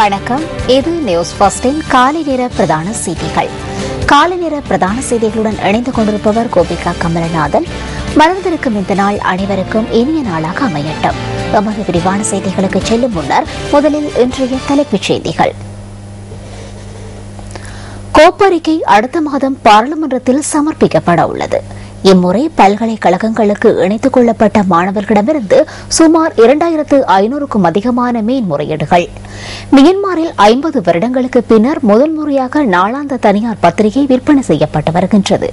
வணக்கம். இது நியூஸ் ஃபர்ஸ்டின் காலை நேர பிரதான செய்திகள். காலை நேர பிரதான செய்திகளுடன் இணைந்து கொண்டிருப்பவர் கோபிகா கமலநாதன். மலர்ந்திருக்கும் இந்த நாள் அனைவருக்கும் இனிய நாளாக அமையட்டும். எமது விரிவான செய்திகளுக்கு செல்லும் முன்னர் முதலில் இன்றைய தலைப்புச் செய்திகள். கோப்பறிக்கை அடுத்த மாதம் பாராளுமன்றத்தில் சமர்ப்பிக்கப்பட உள்ளது. இம்முறை பல்கலைக்கழகங்களுக்கு இணைத்துக் கொள்ளப்பட்ட மாணவர்களிடமிருந்து சுமார் 2500க்கும் அதிகமான மேன்முறையீடுகள். மியன்மாரில் 50 வருடங்களுக்கு பின்னர் முதல் முறையாக நாளாந்த தனியார் பத்திரிகை விற்பனை செய்யப்பட்டு வருகின்றது.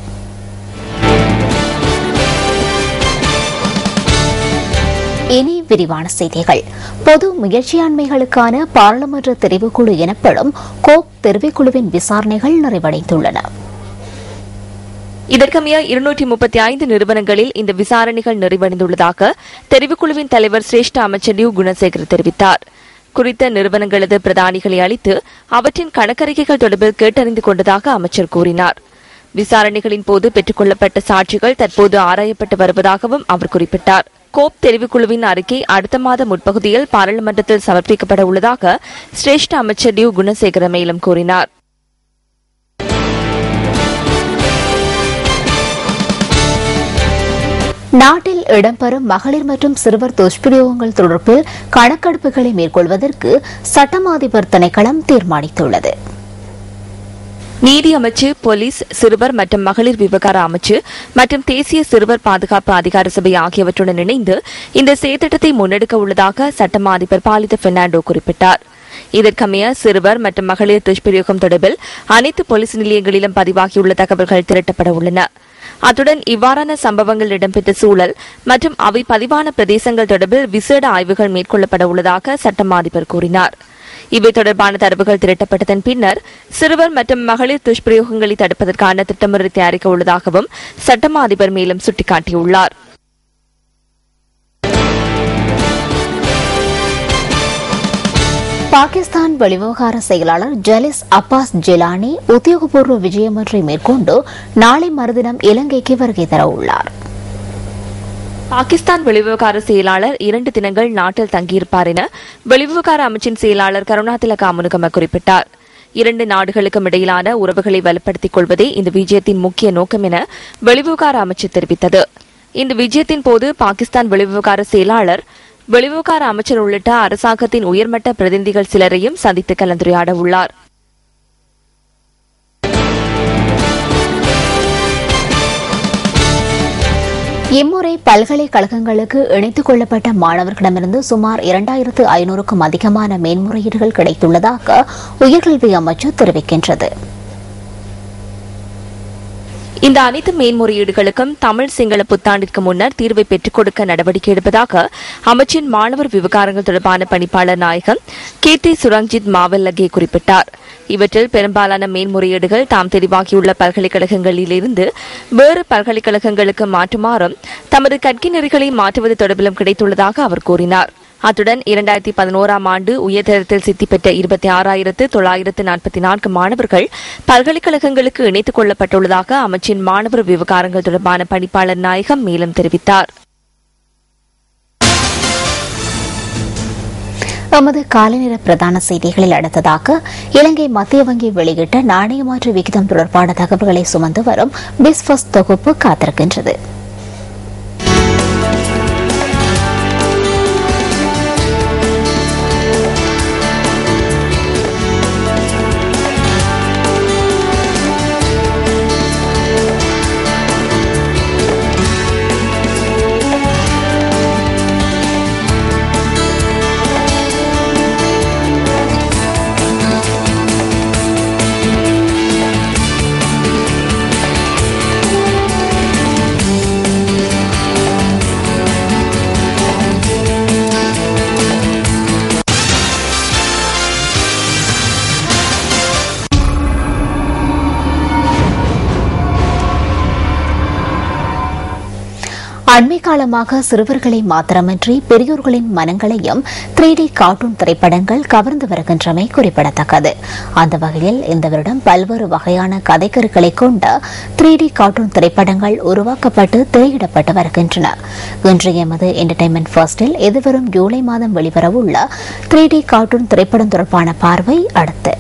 இனி விரிவான செய்திகள். பொது முயற்சியாண்மைகளுக்கான பாராளுமன்ற தெரிவுக்குழு எனப்படும் கோப் தெரிவுக்குழுவின் விசாரணைகள் நிறைவடைந்துள்ளன. இதற்கமைய 235 நிறுவனங்களில் இந்த விசாரணைகள் நிறைவடைந்துள்ளதாக தெரிவுக்குழுவின் தலைவர் சிரேஷ்ட அமைச்சர் லியூ குணசேகர் தெரிவித்தார். குறித்த நிறுவனங்களது பிரதானிகளை அளித்து அவற்றின் கணக்கறிக்கைகள் தொடர்பில் கேட்டறிந்து கொண்டதாக அமைச்சர் கூறினார். விசாரணைகளின் போது பெற்றுக் கொள்ளப்பட்ட சாட்சிகள் தற்போது ஆராயப்பட்டு வருவதாகவும் அவர் குறிப்பிட்டார். கோப் தெரிவுக்குழுவின் அறிக்கை அடுத்த மாத முற்பகுதியில் பாராளுமன்றத்தில் சமர்ப்பிக்கப்பட உள்ளதாக சிரேஷ்ட அமைச்சர் லியூ குணசேகர மேலும் கூறினார். நாட்டில் இடம்பெறும் மகளிர் மற்றும் சிறுவர் துஷ்பிரயோகங்கள் தொடர்பில் கணக்கெடுப்புகளை மேற்கொள்வதற்கு சட்டம் அதிபர் திணைக்களம் தீர்மானித்துள்ளது. நீதி அமைச்சு, போலீஸ், சிறுவர் மற்றும் மகளிர் விவகார அமைச்சு மற்றும் தேசிய சிறுவர் பாதுகாப்பு அதிகார சபை ஆகியவற்றுடன் இணைந்து இந்த செயற்திட்டத்தை முன்னெடுக்க உள்ளதாக சட்டமா அதிபர் பாலித பெர்னாண்டோ குறிப்பிட்டார். இதற்கமைய சிறுவர் மற்றும் மகளிர் துஷ்பிரயோகம் தொடர்பில் அனைத்து போலீஸ் நிலையங்களிலும் பதிவாகியுள்ள தகவல்கள் திரட்டப்பட உள்ளன. அத்துடன் இவ்வாறான சம்பவங்கள் இடம்பெற்ற சூழல் மற்றும் அவை பதிவான பிரதேசங்கள் தொடர்பில் விசேட ஆய்வுகள் மேற்கொள்ளப்பட உள்ளதாக சட்டமா அதிபர் கூறினார். இவை தொடர்பான தரவுகள் திரட்டப்பட்டதன் பின்னர் சிறுவர் மற்றும் மகளிர் துஷ்பிரயோகங்களை தடுப்பதற்கான திட்டமுறை தயாரிக்க உள்ளதாகவும் சட்டமா அதிபர் மேலும் சுட்டிக்காட்டியுள்ளார். பாகிஸ்தான் வெளிவிவகார செயலாளர் ஜலிஸ் அப்பாஸ் ஜிலானி உத்தியோகபூர்வ விஜயம் ஒன்றை மேற்கொண்டு நாளை மறுதினம் இலங்கைக்கு வருகை தர உள்ளார். பாகிஸ்தான் வெளிவிவகார செயலாளர் 2 தினங்கள் நாட்டில் தங்கியிருப்பார் என வெளிவிவகார அமைச்சின் செயலாளர் கருணாதிலக அமுனுகம குறிப்பிட்டார். 2 நாடுகளுக்கும் இடையிலான உறவுகளை வலுப்படுத்திக் கொள்வதே இந்த விஜயத்தின் முக்கிய நோக்கம் என வெளிவிவகார அமைச்சு தெரிவித்தது. இந்த விஜயத்தின் போது பாகிஸ்தான் வெளிவிவகார செயலாளர், வெளிவிவகார அமைச்சர் உள்ளிட்ட அரசாங்கத்தின் உயர்மட்ட பிரதிநிதிகள் சிலரையும் சந்தித்து கலந்துரையாட உள்ளார். இம்முறை பல்கலைக்கழகங்களுக்கு இணைத்துக் கொள்ளப்பட்ட மாணவர்களிடமிருந்து சுமார் 2500க்கும் அதிகமான மேன்முறையீடுகள் கிடைத்துள்ளதாக உயர்கல்வி அமைச்சு தெரிவிக்கின்றது. இந்த அனைத்து மேன்முறையீடுகளுக்கும் தமிழ் சிங்கள புத்தாண்டிற்கு முன்னர் தீர்வை பெற்றுக் கொடுக்க நடவடிக்கை எடுப்பதாக அமைச்சின் மாணவர் விவகாரங்கள் தொடர்பான பணிப்பாளர் நாயகம் கீர்த்தி சுரங்ஜித் மாவல்லகே குறிப்பிட்டார். இவற்றில் பெரும்பாலான மேன்முறையீடுகள் தாம் தெரிவாகியுள்ள பல்கலைக்கழகங்களிலிருந்து வேறு பல்கலைக்கழகங்களுக்கு மாற்றுமாறும் தமது கற்கை நெறிகளை மாற்றுவது தொடர்பிலும் கிடைத்துள்ளதாக அவர் கூறினார். அத்துடன் 2011ஆம் ஆண்டு உயர்தரத்தில் சித்தி பெற்ற 26,944 மாணவர்கள் பல்கலைக்கழகங்களுக்கு இணைத்துக் கொள்ளப்பட்டுள்ளதாக அமைச்சின் மாணவர் விவகாரங்கள் தொடர்பான பணிப்பாளர் நாயகம் மேலும் தெரிவித்தார். எமது காலைநேர பிரதான செய்திகளில் அடுத்ததாக இலங்கை மத்திய வங்கி வெளியிட்ட நாணய மாற்று விகிதம் தொடர்பான தகவல்களை சுமந்து வரும் பிஸ்பஸ் தொகுப்பு காத்திருக்கின்றது. அண்மை காலமாக சிறுவர்களை மாத்திரமின்றி பெரியோர்களின் மனங்களையும் 3D கார்ட்டூன் திரைப்படங்கள் கவர்ந்து வருகின்றமை குறிப்பிடத்தக்கது. அந்த வகையில் இந்த வருடம் பல்வேறு வகையான கதைக்கருக்களை கொண்ட 3D கார்ட்டூன் திரைப்படங்கள் உருவாக்கப்பட்டு திரையிடப்பட்டு வருகின்றன. இன்றைய எமது என்டர்டைன்மெண்ட் ஃபர்ஸ்டில் எதிர்வரும் ஜூலை மாதம் வெளிவரவுள்ள 3D கார்ட்டூன் திரைப்படம் தொடர்பான பார்வை அடுத்து.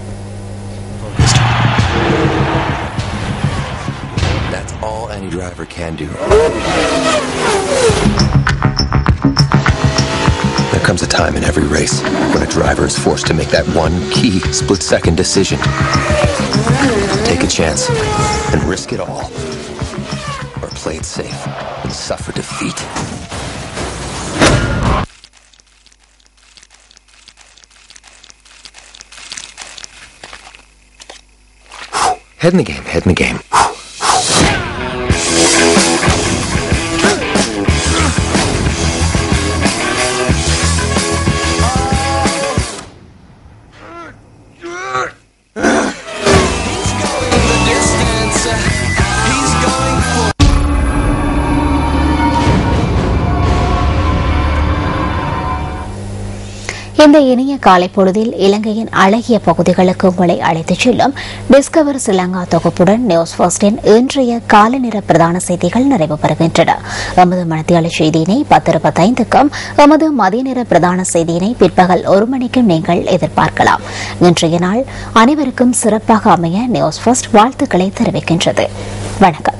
Any driver can do. There comes a time in every race when a driver is forced to make that one key split-second decision. Take a chance and risk it all, or play it safe and suffer defeat. Head in the game, head in the game. இந்த இனிய காலை பொழுதில் இலங்கையின் அழகிய பகுதிகளுக்கு உங்களை அழைத்துச் செல்லும் டிஸ்கவர் ஸ்ரீலங்கா தொகுப்புடன் நியூஸ் ஃபர்ஸ்டின் இன்றைய காலை நேர பிரதான செய்திகள் நிறைவு பெறுகின்றன. எமது மணித்தியாளர் செய்தியினை 10:25க்கும் எமது மதிய நேர பிரதான செய்தியினை பிற்பகல் 1 மணிக்கும் நீங்கள் எதிர்பார்க்கலாம். இன்றைய நாள் அனைவருக்கும் சிறப்பாக அமைய நியூஸ் ஃபர்ஸ்ட் வாழ்த்துக்களை தெரிவிக்கின்றது. வணக்கம்.